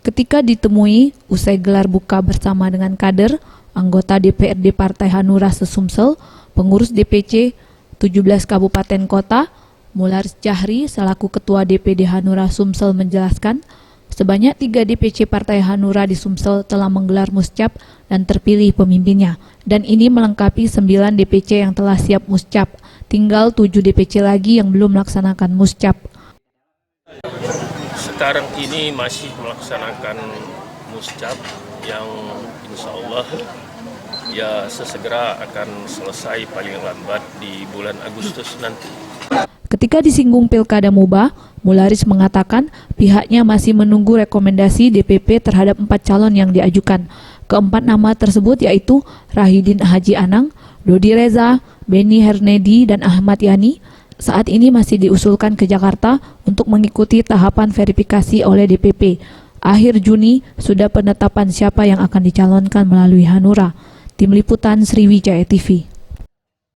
Ketika ditemui usai gelar buka bersama dengan kader, anggota DPRD Partai Hanura se-Sumsel, pengurus DPC 17 Kabupaten Kota, Mularis Jahri selaku Ketua DPD Hanura Sumsel menjelaskan, sebanyak 3 DPC Partai Hanura di Sumsel telah menggelar muscap dan terpilih pemimpinnya. Dan ini melengkapi 9 DPC yang telah siap muscap. Tinggal 7 DPC lagi yang belum melaksanakan muscap. Sekarang ini masih melaksanakan muscap yang insya Allah ya sesegera akan selesai paling lambat di bulan Agustus nanti. Ketika disinggung Pilkada Mubah, Mularis mengatakan pihaknya masih menunggu rekomendasi DPP terhadap 4 calon yang diajukan. Keempat nama tersebut yaitu Rahidin Haji Anang, Dodi Reza, Beni Hernedi, dan Ahmad Yani. Saat ini masih diusulkan ke Jakarta untuk mengikuti tahapan verifikasi oleh DPP. Akhir Juni sudah penetapan siapa yang akan dicalonkan melalui Hanura. Tim Liputan Sriwijaya TV.